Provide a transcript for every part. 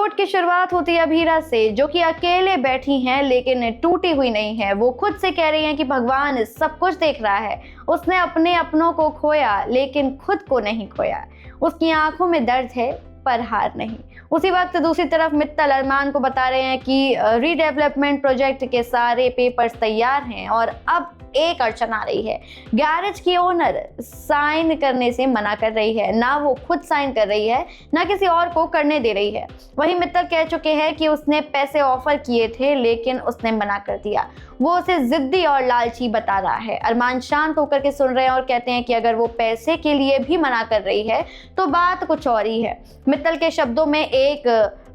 Episode की शुरुआत होती है अभीरा से, जो कि अकेले बैठी हैं लेकिन टूटी हुई नहीं है। वो खुद से कह रही हैं कि भगवान सब कुछ देख रहा है। उसने अपने अपनों को खोया लेकिन खुद को नहीं खोया। उसकी आंखों में दर्द है पर हार नहीं। उसी वक्त दूसरी तरफ मित्तल अरमान को बता रहे हैं कि रीडेवलपमेंट प्रोजेक्ट के सारे पेपर्स तैयार हैं और अब एक अड़चन आ रही है। गैरेज की ओनर साइन करने से मना कर रही है, ना वो खुद साइन कर रही है ना किसी और को करने दे रही है। वहीं मित्तल कह चुके हैं कि उसने पैसे ऑफर किए थे लेकिन उसने मना कर दिया। वो उसे जिद्दी और लालची बता रहा है। अरमान शांत होकर के सुन रहे हैं और कहते हैं कि अगर वो पैसे के लिए भी मना कर रही है तो बात कुछ और ही है। मित्तल के शब्दों में एक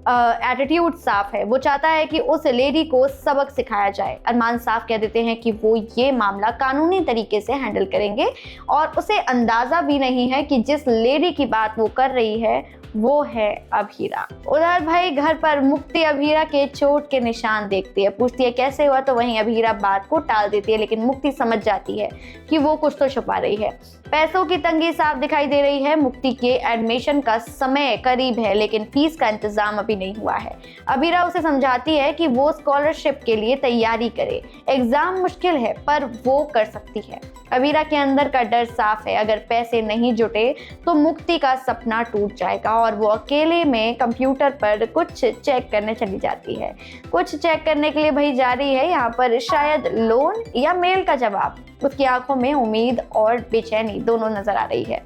एटीट्यूड साफ है। वो चाहता है कि उस लेडी को सबक सिखाया जाए। अरमान साफ कह देते हैं कि वो ये मामला कानूनी तरीके से हैंडल करेंगे और उसे अंदाजा भी नहीं है कि जिस लेडी की बात वो कर रही है वो है अभीरा। उधर भाई घर पर मुक्ति अभीरा के चोट के निशान देखती है, पूछती है कैसे हुआ, तो वहीं अभीरा बात को टाल देती है। लेकिन मुक्ति समझ जाती है कि वो कुछ तो छुपा रही है। पैसों की तंगी साफ दिखाई दे रही है। मुक्ति के एडमिशन का समय करीब है लेकिन फीस का इंतजाम अभी नहीं हुआ है। अभीरा उसे समझाती है कि वो स्कॉलरशिप के लिए तैयारी करे। एग्जाम मुश्किल है पर वो कर सकती है। अभीरा के अंदर का डर साफ है, अगर पैसे नहीं जुटे तो मुक्ति का सपना टूट जाएगा और वो अकेले में कंप्यूटर पर कुछ चेक करने चली जाती है। कुछ चेक करने के लिए भाई जा रही है, यहाँ पर शायद लोन या मेल का जवाब। उसकी आंखों में उम्मीद और बेचैनी दोनों नजर आ रही है।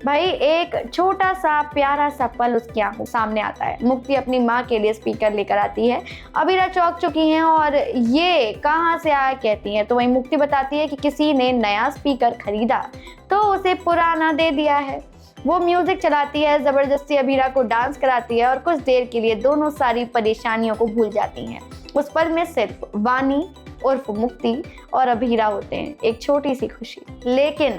भाई एक छोटा सा प्यारा सा पल उसकी आंखों सामने आता है। मुक्ति अपनी माँ के लिए स्पीकर लेकर आती है। अभीरा चौंक चुकी हैं और ये कहाँ से आया कहती हैं, तो वहीं मुक्ति बताती है कि किसी ने नया स्पीकर खरीदा तो उसे पुराना दे दिया है। वो म्यूजिक चलाती है, जबरदस्ती अभीरा को डांस कराती है और कुछ देर के लिए दोनों सारी परेशानियों को भूल जाती हैं। उस पल में सिर्फ वानी उर्फ मुक्ति और अभीरा होते हैं, एक छोटी सी खुशी। लेकिन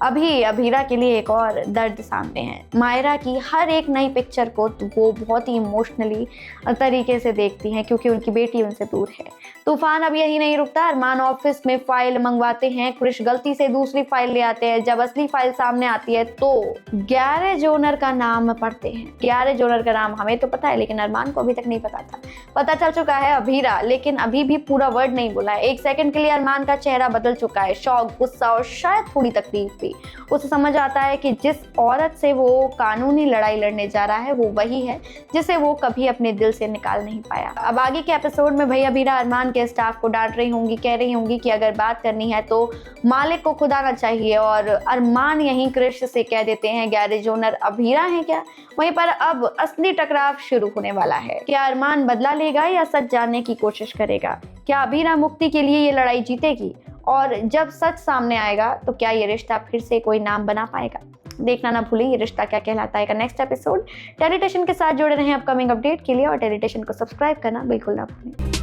अभी अभीरा के लिए एक और दर्द सामने है। मायरा की हर एक नई पिक्चर को वो बहुत ही इमोशनली तरीके से देखती हैं क्योंकि उनकी बेटी उनसे दूर है। तूफान अब यही नहीं रुकता। अरमान ऑफिस में फाइल मंगवाते हैं, कृष गलती से दूसरी फाइल ले आते हैं। जब असली फाइल सामने आती है तो गैरेज ओनर का नाम पढ़ते हैं। गैरेज ओनर का नाम हमें तो पता है लेकिन अरमान को अभी तक नहीं पता था। पता चल चुका है अभीरा, लेकिन अभी भी पूरा वर्ड नहीं बोला है। एक सेकंड के लिए अरमान का चेहरा बदल चुका है, शौक, गुस्सा और शायद थोड़ी तकलीफ भी। उसे समझ आता है कि जिस औरत से वो कानूनी लड़ाई लड़ने जा रहा है वो वही है जिसे वो कभी अपने दिल से निकाल नहीं पाया। अब आगे के एपिसोड में भाई अभीरा अरमान के स्टाफ को डांट रही होंगी, कह रही होंगी कि अगर बात करनी है तो मालिक को खुद आना चाहिए और अरमान यहीं कृष से कह देते हैं गैरेज ओनर अभीरा है क्या। वहीं पर अब असली टकराव शुरू होने वाला है। क्या अरमान बदला लेगा या सच जानने की कोशिश करेगा? क्या अभीरा मुक्ति के लिए ये लड़ाई जीतेगी? और जब सच सामने आएगा तो क्या ये रिश्ता फिर से कोई नाम बना पाएगा? देखना ना भूलें ये रिश्ता क्या कहलाता है का नेक्स्ट एपिसोड। टेलीटेशन के साथ जुड़े रहें अपकमिंग अपडेट के लिए और टेलीटेशन को सब्सक्राइब करना बिल्कुल ना भूलें।